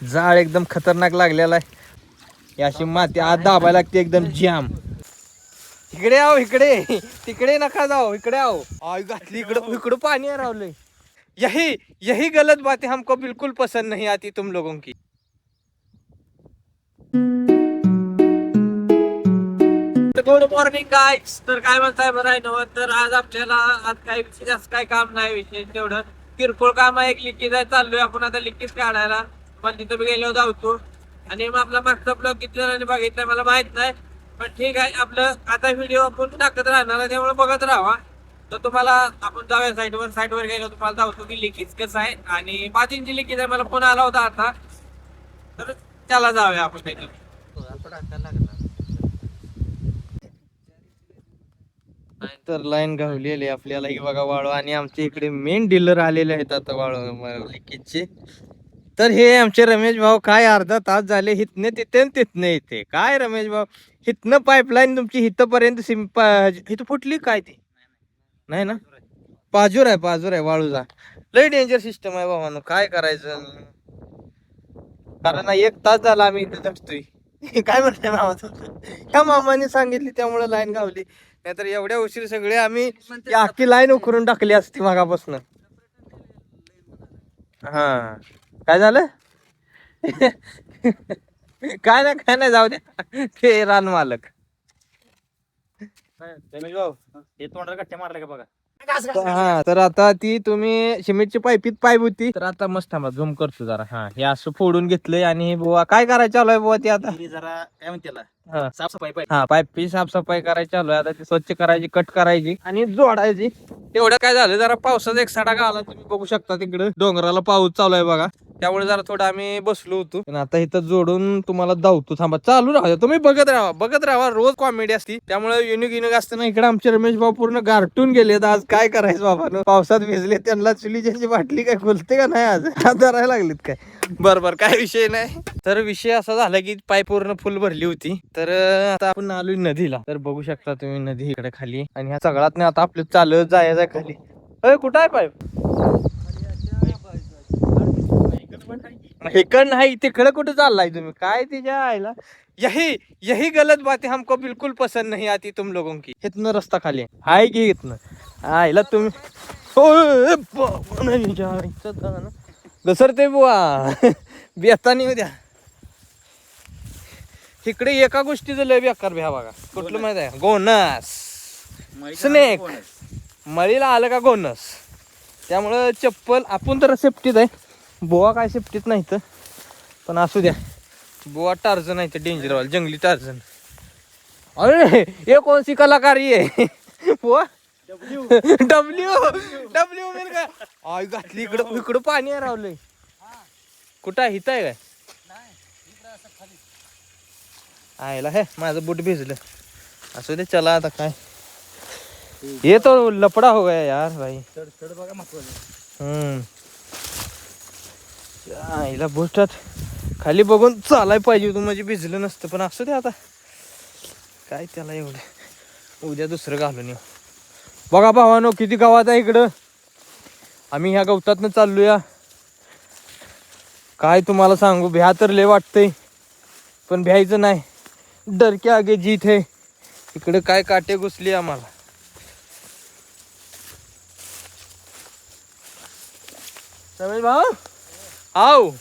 जाळ एकदम खतरनाक लागलेला आहे. अशी माती आत दाबायला लागते एकदम जाम. इकडे आहो, इकडे तिकडे नका जाओ, इकडे आओ. आय घातली इकडं, इकडं पाणी आहे रावलंय. यही यही गलत बातें हमको बिल्कुल पसंद नहीं आती तुम लोगों की. Good morning guys. तर काय म्हणताय, बरं आहे ना? तर आज आपल्याला आज काय जास्त काय काम नाही, विशेष तेवढं किरकोळ काम आहे. एक लिकीज आहे, चाललोय आपण आता लिकीज काढायला. पण तिथं मी गेलो धावतो आणि मग आपला मागचा ब्लॉग किती जणांनी बघितलाय मला माहित नाही, पण ठीक आहे. आपलं आता व्हिडिओ आपण टाकत राहणार आहे, त्यामुळे बघत राहा. तर तुम्हाला आपण जाऊया साईटवर गेलो, तुम्हाला धावतो की लिकीज कसं आहे. आणि 5 इंची लिकीज आहे, मला फोन आला होता आता, तर त्याला जाऊया आपण त्याच्यात. तर लाईन घावलेली आपल्याला ही बघा वाळू. आणि आमच्या इकडे मेन डीलर आलेले आहेत आता वाळू लिकेजचे. तर हे आमचे रमेश भाऊ काय अर्धा तास झाले हितने तिथे तिथने इथे. काय रमेश भाऊ, हितनं पाईपलाईन तुमची हितपर्यंत हिथं फुटली काय ती? नाही ना, पाजूर आहे वाळूचा. लय डेंजर सिस्टम आहे बाबांनो, काय करायचं. कारण 1 तास झाला आम्ही इथे झटतोय. काय म्हणते मामा, ह्या मामाने सांगितली त्यामुळे लाईन गावली, नाहीतर एवढ्या उशीर सगळे आम्ही अख्खी लाईन उकरून टाकली असती मागापासून. हा काय झालं? काय नाही जाऊ द्या, ते रान मालक. हे तोंडाला गट्ट्या मारल्या का बघा. हा, तर आता ती तुम्ही सिमेंटची पाईप होती, तर आता मस्त थांबा झूम करतो जरा. हा, हे असं फोडून घेतलंय. आणि बुवा काय करायचं चालू आहे बुवा ते आता? जरा काय म्हणते त्याला, हा, साफसफाई हा, पाईपची साफसफाई करायची चालू आहे आता. ती स्वच्छ करायची, कट करायची आणि जोडायची. तेवढं काय झालं, जरा पावसाचा एक सडा आला, तुम्ही बघू शकता तिकडं डोंगराला पाऊस चालू आहे बघा. त्यामुळे जरा थोडं आम्ही बसलो होतो, पण आता इथं जोडून तुम्हाला धावतो. थांबा, चालू राहा, तुम्ही बघत राहा. रोज कॉमेडी असती, त्यामुळे युनिक असताना इकडे आमचे रमेश भाऊ पूर्ण गारटून गेलेत. आज काय करायचं बाबा, पावसात भिजले. त्यांना चुलीची बाटली काय खुलते का नाही आज? धरायला लागलीत काय? बरोबर, काय विषय नाही. तर विषय असा झाला की पाईप पूर्ण फुल भरली होती. तर आता आपण आलोय नदीला. तर बघू शकता तुम्ही नदी इकडे खाली, आणि ह्या सगळ्यात नाही आता आपलं चालत जायचं खाली. कुठं आहे पाईप? इकड नाही, तिकडे कुठे चाललाय तुम्ही? काय तिच्या आईला, यही गलत बातें हमको बिल्कुल पसंद नहीं आती तुम लोगों की. इथनं रस्ता खाली आहे की इथनं आईला तुम्ही घसरते बुवा. बेतानी उद्या इकडे एका गोष्टीचं लय बेकार भ्या बघा. कुठलं माहित आहे? गोनस, स्नेक. मळीला आलं का गोनस. त्यामुळं चप्पल आपण तर सेफ्टीत आहे, बुवा काय सेफ्टीत नाही तर. पण असू द्या, बुवा टार्झन आहे, डेंजर वाला जंगली टार्झन. अरे हे कोणसी कलाकारी आहे बुवा? डब्ल्यू मिल का? आय घातली इकडं पाणी आहे रावलंय. कुठं आहे? हिथं आहे काय? आयला हे माझं बूट भिजलं. असू दे, चला आता काय. ये तो लपडा हो गया यार भाई. बघा महत्वाचं. आईला बुटात खाली बघून चालाय पाहिजे होतं, म्हणजे भिजलं नसतं. पण असू दे आता, काय त्याला एवढं. उद्या दुसरं घालून येऊ. बघा भावानो, किती गावात आहे इकडं. आम्ही ह्या गवतातनं चाललोया. काय तुम्हाला सांगू, भ्या तर लय वाटतंय, पण भ्यायचं नाही. डर के आगे जीत है. इकडे काय काटे घुसली आम्हाला. रमेश भाऊ, आओ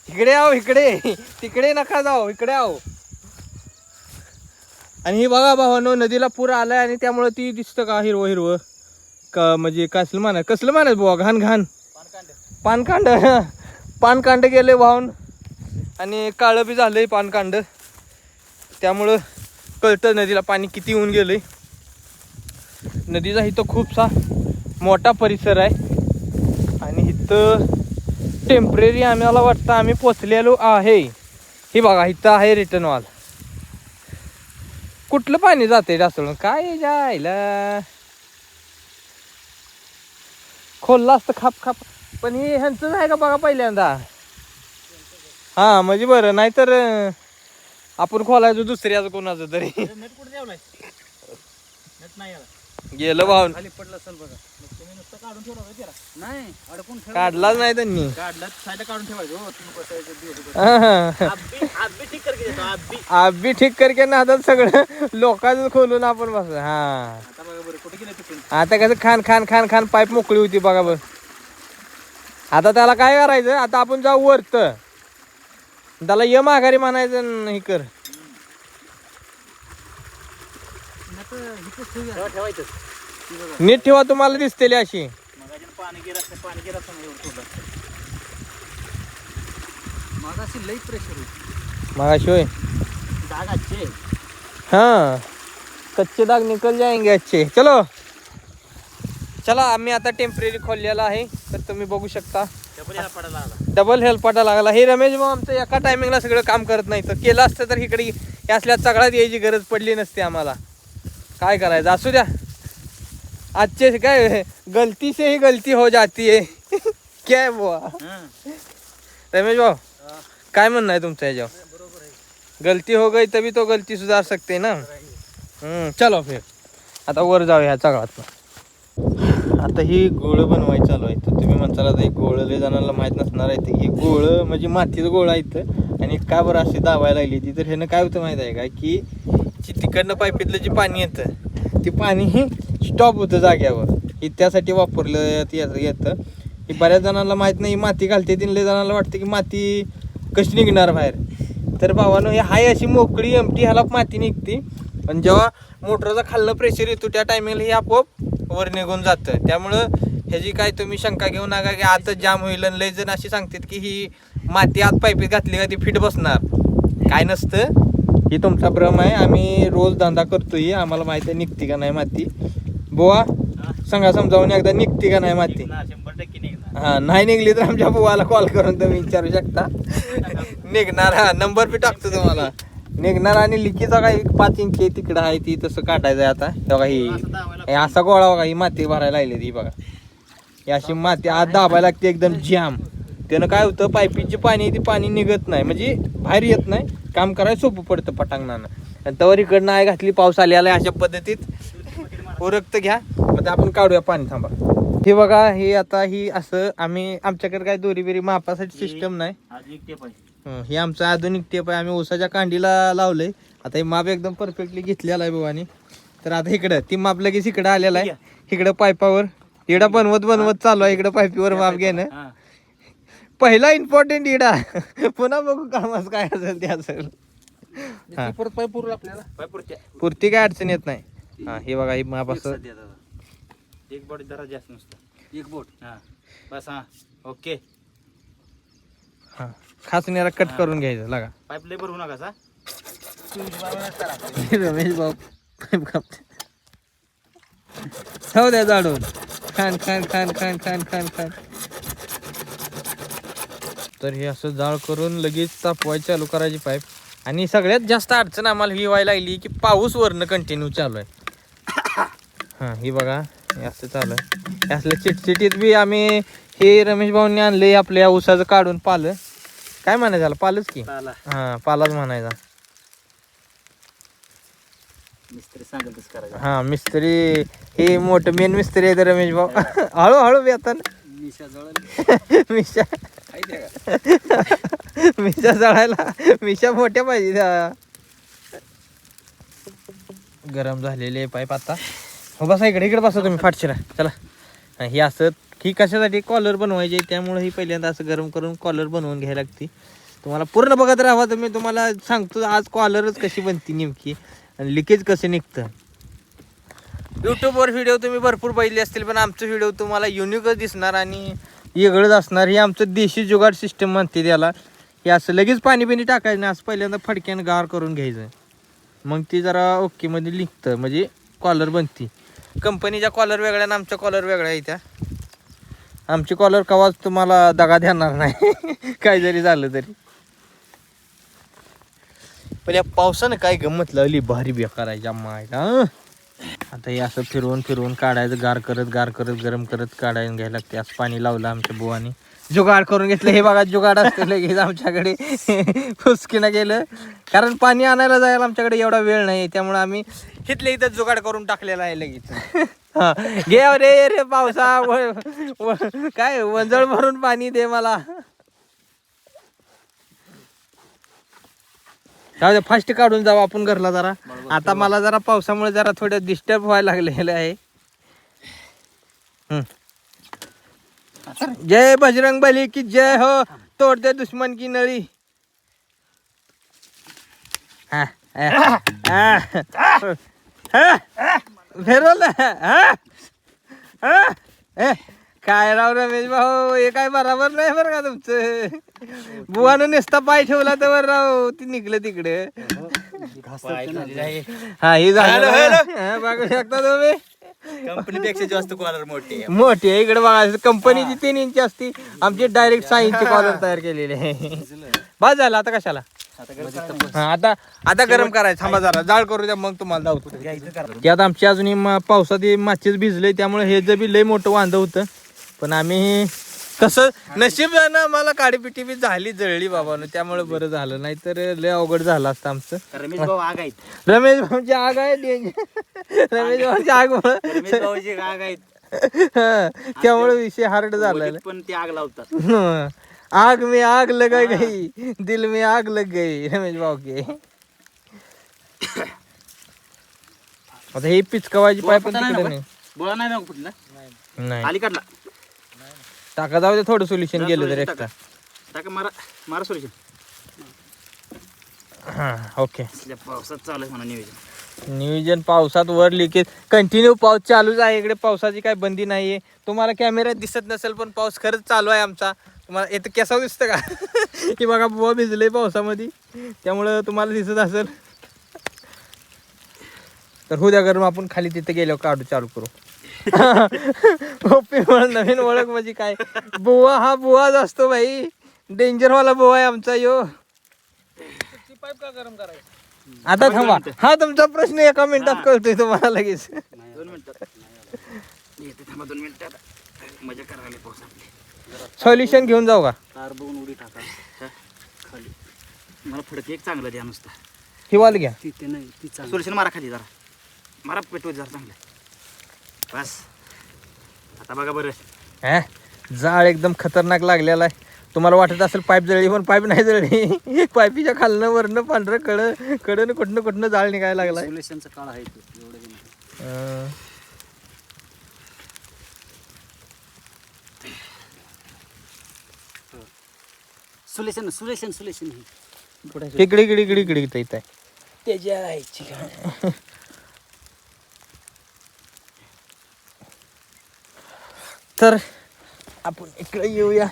इकडे, इकडे तिकडे नका जाऊ, इकडे आओ. आणि हे बघा भावानो, नदीला पूर आलाय, आणि त्यामुळे ती दिसतं का हिरवं का, म्हणजे कसलं म्हणायचं बुवा, घाण पानकांड गेले वाहून, आणि काळं बी झालंय पानकांड. त्यामुळं कळतं नदीला पाणी किती येऊन गेलंय. नदीचा इथं खूपसा मोठा परिसर आहे, आणि इथं टेम्पररी आम्हाला वाटतं आम्ही पोचलेलो आहे. हे बघा, इथं आहे रिटर्न वॉल. कुठलं पाणी जाते ढासळून काय जायला. खोलला असतं खाप. पण हे ह्यांचं आहे का बघा पहिल्यांदा. हा म्हणजे बरं, नाहीतर आपण खोलायचो दुसऱ्याचं कोणाचं तरी. गेलं भाऊन. खाली पडलं असेल बघा. मग तुम्ही नुसतं काढून ठेवलं होतं त्याला? नाही, अडकून ठेवलं. काढलाच नाही त्यांनी. काढलं साईडला काढून ठेवायचं. हो, तुम्ही बसायचं, दिवस बसायचं. हा. आब्बी ठीक करके देतो, आब्बी. आबी ठीक करके ना आता सगळं लोकांचं खोलून आपण बस. हा आता बघा बरं, कुठे गेले तिकडून? आता कसं खान खान खान खान पाईप मोकळी होती बघा बघ. आता त्याला काय करायचं, आता आपण जाऊ वरत, त्याला ये माघारी म्हणायचं हे कर. ठेवायचं. नीट ठेवा, तुम्हाला दिसतेली अशी. पाणी गेलं असं नाही एवढं सोडलं. मगाशी लई प्रेशर होती. मागाशी होय. डाग अच्छे. हाँ कच्चे दाग निकल जाएंगे अच्छे. चलो चला, आम्ही आता टेम्पररी खोललेला आहे, तर तुम्ही बघू शकता. डबल हेल्प पडायला लागला. हे रमेश भाऊ आमचं एका टायमिंगला सगळं काम करत नाही, तर केलं असतं तर इकडे या असल्या सगळ्यात यायची गरज पडली नसती आम्हाला. काय करायचं, असू द्या. आजचे काय गलती से ही गलती हो जाती है. क्या है बुवा. रमेश भाऊ काय म्हणणं आहे तुमचं याच्यावर? गलती हो गई तभी तो गलती सुधार सकते ना. चलो फिर आता वर जाऊ ह्या चगळात. आता ही गोळं बनवायचं चालू आहे. तर तुम्ही म्हणताल आता एक गोळं लय जणांना माहीत नसणार आहे. ते ही गोळं म्हणजे मातीचं गोळं आहे इथं, आणि का बरं अशी दाबायला लागली ती, तर ह्यानं काय होतं माहीत आहे का, की तिकडनं पाईपीतलं जे पाणी येतं ते पाणी ही स्टॉप होतं जाग्यावर. हे त्यासाठी वापरलं येतं. हे बऱ्याच जणांना माहीत नाही. माती घालते तीन, लय जणांना वाटतं की माती कशी निघणार बाहेर. तर भावानं हे हाय अशी मोकळी एमटी ह्याला माती निघते, पण जेव्हा मोटरचा खालनं प्रेशर येतो त्या टायमिंगला हे आपोआप वर निघून जातं. त्यामुळं ह्याची काय तुम्ही शंका घेऊ नका की आतच जाम होईल. आणि लय जण अशी सांगतात की ही माती आत पाईपीत घातली का ती फिट बसणार. काय नसतं, ही तुमचा भ्रम आहे. आम्ही रोज धंदा करतोय, आम्हाला माहिती आहे निघते का नाही माती. बुवा सांगा समजावून एकदा, निघते का नाही माती. 100% निघणार. हा नाही निघली तर आमच्या बुवाला कॉल करून तुम्ही विचारू शकता. निघणार, हा नंबर बी टाकतो तुम्हाला. निघणार. आणि लिकीचा काही 5 इंच तिकडं आहे ती तसं काढायचं आहे. आता हे बघा, ही असा गोळा बघा, ही माती भरायला लागली ती बघा. ही अशी माती आत दाबायला लागते एकदम जाम. त्यानं काय होतं, पाईपीचे पाणी ती पाणी निघत नाही, म्हणजे बाहेर येत नाही. काम करायला सोपं पडतं पटांगणानं. आणि तवर इकडनं आहे घातली, पाऊस आलेला आहे अशा पद्धतीत. उरकत घ्या, मग आपण काढूया पाणी. थांबा. हे बघा, हे आता ही असं आम्ही, आमच्याकडे काय दोरी बिरी मापासाठी सिस्टम नाही. हे आमचं आधुनिक टेप आहे. आम्ही ऊसाच्या कांडीला लावलंय. आता हे माप एकदम परफेक्टली घेतलेलं आहे भावानी. तर आता इकडं ती माप लगेच इकडं आलेलं आहे. इकडं पाईपावर इडा बनवत चालू आहे. इकडं पाईपीवर माप घेणं पहिला इम्पॉर्टंट इडा. पुन्हा बघू कामाच काय असेल ते असेल. हा परत पाईप पुरला आपल्याला. पुरती काय अडचण येत नाही. हा हे बघा, ही माप असं एक बोट जरा जास्त नुसतं, एक बोट. हा बस. हा ओके. हा खासणीला कट करून घ्यायचं लागा. पाईप लय भरू नका सा. रमेश भाऊ पाईप कापते. जाऊ द्या जाडून. खान खान खान खान खान खान खान. तर हे असं जाळ करून लगेच तापवायची चालू करायची पाईप. आणि सगळ्यात जास्त अडचण आम्हाला ही व्हायला लागली की पाऊस वरनं कंटिन्यू चालू आहे. हां ही बघा, हे असं चालू आहे. हे असलं चिटचिटीत बी आम्ही हे रमेश भाऊंनी आणले आपल्या ऊसाचं काढून पालं. काय म्हणायचं त्याला, पालच की. हां पालाच म्हणायचा. मिस्त्री सांगेल तसं करायचं. हां मिस्त्री हे मोठं मेन मिस्त्री आहे रमेश भाऊ. हळूहळू वेतन. मिशा मिशा जळायला मिशा मोठ्या पाहिजे. गरम झालेले पाईप. आता हो बसा इकडे बसा तुम्ही फाटशिरा. चला ही असं ही कशासाठी कॉलर बनवायची, त्यामुळे ही पहिल्यांदा असं गरम करून कॉलर बनवून घ्यायला लागते. तुम्हाला पूर्ण बघत राहा. तर मी तुम्हाला सांगतो आज कॉलरच कशी बनती नेमकी आणि लिकेज कसं निघतं. यूट्यूबवर व्हिडिओ तुम्ही भरपूर बघितले असतील, पण आमचं व्हिडिओ तुम्हाला युनिकच दिसणार आणि वेगळंच असणार. हे आमचं देशी जुगाड सिस्टम म्हणते त्याला. हे असं लगेच पाणी बिणी टाकायचं नाही, असं पहिल्यांदा फडक्यानं गार करून घ्यायचं. मग ती जरा ओकेमध्ये निघतं, म्हणजे कॉलर बनती. कंपनीच्या कॉलर वेगळ्या आणि आमच्या कॉलर वेगळ्या आहे. त्या आमची कॉलर कवाच तुम्हाला दगा देणार नाही काय जरी झालं तरी. पण या पावसानं काय गंमत लावली, भारी बेकार आहे मायला. आता हे असं फिरवून फिरवून काढायचं, गार करत गरम करत काढायला घ्यायला लागते. असं पाणी लावलं आमच्या बुवानी, जुगाड करून घेतलं. हे बघा जुगाड असतं लगेच आमच्याकडे. फुसकीनं गेलं, कारण पाणी आणायला जायला आमच्याकडे एवढा वेळ नाही, त्यामुळे आम्ही इथल्या इथं जुगाड करून टाकलेला आहे लगेच. हा घे रे रे पावसा काय वंजळ भरून पाणी दे मला. फास्ट काढून जाऊ आपण घरला जरा. आता मला जरा पावसामुळे जरा थोडं डिस्टर्ब व्हायला लागलेलं आहे. जय बजरंग बली की जय हो. तोड दे दुश्मन की नळी. फिरवलं काय राव रमेश भाऊ, हे काय बरोबर नाही बरं का तुमचं. बुवानं नुसता पाय ठेवला तर राव ती निघलं तिकडे. हा हे झालं बघू शकता तुम्ही. कंपनीपेक्षा जास्त कॉलर मोठी मोठी आहे इकडे बघा. कंपनीची 3 इंच असती, आमची डायरेक्ट 6 इंच कॉलर तयार केलेले आहे. बस झालं आता कशाला. हा आता गरम करायचं. थांबा जरा जाळ करू द्या मग तुम्हाला दावतो. त्यात आमची अजून पावसात माचीच भिजले, त्यामुळे हे जे बी लय मोठं वांद होतं. पण आम्ही तसं नशीब ना मला काडीपिटी बी झाली, जळली बाबानं, त्यामुळे बरं झालं. नाही तर लय अवघड झालं असतं आमचं. रमेश भाऊ आग आहेत. रमेश भाऊची आग आहे. रमेश भाऊची आग रमेश भाऊची आग आहेत. त्यामुळे विषय हार्ड झाला. पण ते आग लावतात. आग में आग लग गई, दिल में आग लग गई रमेश भाऊ के. आता हे पिचकवायची पाय पण तिकडे नाही. बोला नाही मग कुठला नाही खाली काढला. टाका जाऊ दे, थोडं सोल्युशन गेलं तर एक्स्ट्रा. टाका मारा सोल्युशन. हा ओके. पावसात चालू आहे म्हणा नियोजन. पावसात वर लिकेज कंटिन्यू पाऊस चालूच आहे इकडे. पावसाची काय बंदी नाहीये. तुम्हाला कॅमेऱ्यात दिसत नसेल पण पाऊस खरंच चालू आहे आमचा. तुम्हाला येतं केसा दिसतं का की बघा बुवा भिजले पावसामध्ये, त्यामुळं तुम्हाला दिसत असेल. तर हो द्या गरम, आपण खाली तिथे गेल्यावर काढू चालू करू. ओपी नवीन ओळख म्हणजे काय, बुवा हा बुवाच असतो भाई. डेंजर वाला बुवा आहे आमचा यो. पाईप का गरम करायचं. आता थांबा, हा तुमचा प्रश्न एका मिनिटात कळतोय तुम्हाला लगेच. 2 मिनिटात थांबा. 2 मिनिटात मजा करायला पाऊस आपली. सोल्युशन घेऊन जाऊ का. तार बघून उडी टाका खाली. मला फडक एक चांगलं द्या नुसतं. हिवाल घ्या. तिथे नाही सोल्युशन मारा खाली जरा. मारा पेटवत जरा चांगलं. बस आता बघा बरं. जाळ एकदम खतरनाक लागलेला आहे. तुम्हाला वाटत असेल पाईप जळली, पण पाईप नाही जळली. पाईपीच्या खालनं वरनं पांढरं कडनं कुठनं जाळ निघायला लागलाय. सोल्युशनचा काळ आहे एवढं. सोल्युशन इकडे इथं आहे. त्याच्या आईची काय. तर आपण इकडे येऊया.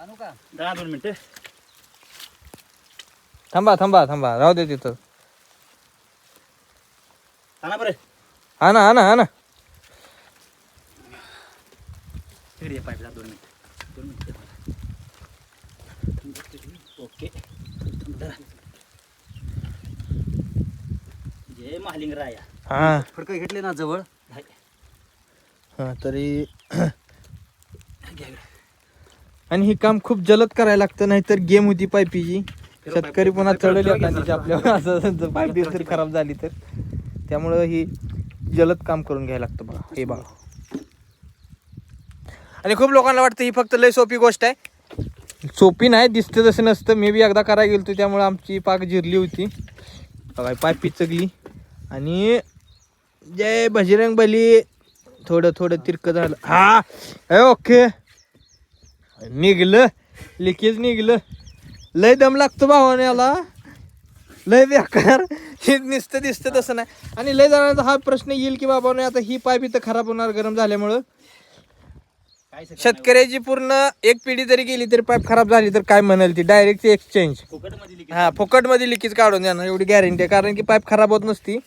आणू का 2 मिनिटं. थांबा राहू दे तिथं. आणा बरं. हा ना इकडे पाईप 2 मिनिटं. ओके. जय महालिंग राया. हा फडकं घेतले ना जवळ. हा तरी आणि हे काम खूप जलद करायला लागतं, नाहीतर गेम होती पाईपीची. शेतकरी पुन्हा चढवली आपल्यावर असं पाईप जर खराब झाली तर. त्यामुळं ही जलद काम करून घ्यायला लागतं बघा. हे बघा. आणि खूप लोकांना वाटतं ही फक्त लय सोपी गोष्ट आहे. सोपी नाही, दिसतं तसं नसतं. मी बी एकदा करायला गेलो त्यामुळे आमची पाक जिरली होती बघा. पाईप पिचकली आणि जय बजरंग बली. थोडं तिरकं झालं. हा ओके. निघलं लिकेज निघलं. लय दम लागतो भावाने याला, लय बेकार. हे नुसतं दिसतं तसं नाही. आणि लय जणांचा हा प्रश्न येईल की बाबाने आता ही पाईप इथं खराब होणार गरम झाल्यामुळं. शेतकऱ्याची पूर्ण एक पिढी जरी गेली तरी पाईप खराब झाली तर काय म्हणाल ती डायरेक्ट एक्सचेंज. फुकटमध्ये लिकेज काढून देणार एवढी गॅरंटी आहे. कारण की पाईप खराब होत नसती,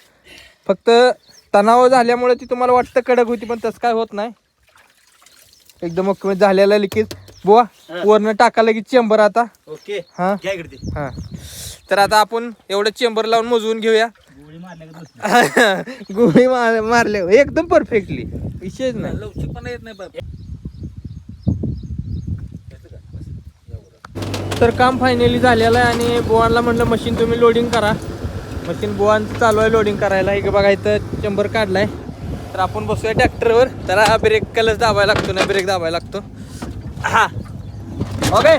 फक्त तणाव झाल्यामुळे ती तुम्हाला वाटतं कडक होती, पण तसं काय होत नाही. एकदम ओके झालेला लिकेज. बुवा वरनं टाका लगेच चेंबर आता. ओके. हा घ्या इकडे. हा तर आता आपण एवढं चेंबर लावून मोजवून घेऊया. गोळी मारले एकदम परफेक्टली, विषयच नाही. लवचिकपणा येत नाही. तर काम फायनली झालेलं आहे आणि बुवांना म्हणलं मशीन तुम्ही लोडिंग करा. मशीन बुवांचं चालू आहे लोडिंग करायला. इकडे बघा इथं चंबर काढलाय. तर आपण बसूया ट्रॅक्टरवर. त्याला ब्रेक कलच दाबायला लागतो ना, ब्रेक दाबायला लागतो. हा ओके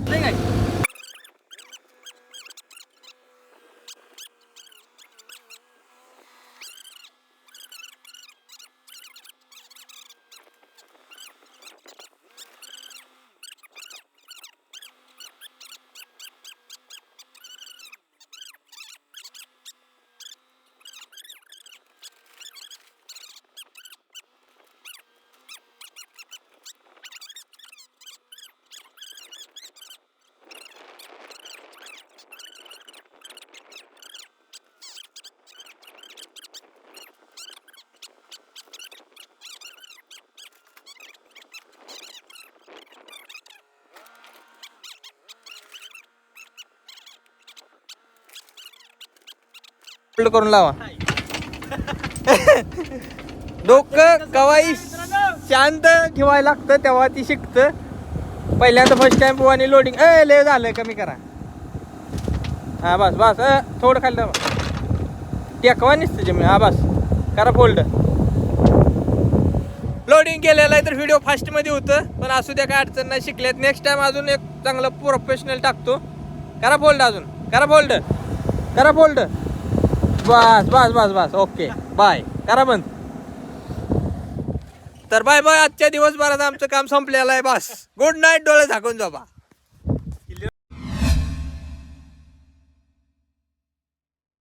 नाही काय करून लावा. डोकं कवाई शांत ठेवायला लागतं तेव्हा ती शिकतं. पहिल्यांदा फर्स्ट टाइम बुवानी लोडिंग लय झालं कमी करा. हा बस बस थोडं खाली दाबा. टेकवा नसतं जमीन. हा बस करा फोल्ड. लोडिंग केलेलं आहे तर व्हिडिओ फास्टमध्ये होतं पण असू द्या काय अडचण नाही. शिकल्यात नेक्स्ट टाइम अजून एक चांगलं प्रोफेशनल टाकतो. करा फोल्ड अजून करा फोल्ड करा फोल्ड. बस बस बस बस ओके बाय करा बंद. तर बाय बाय. आजच्या दिवसभरात आमचं काम संपलेलं आहे. बस गुड नाईट. डोळे झाकून झोपा.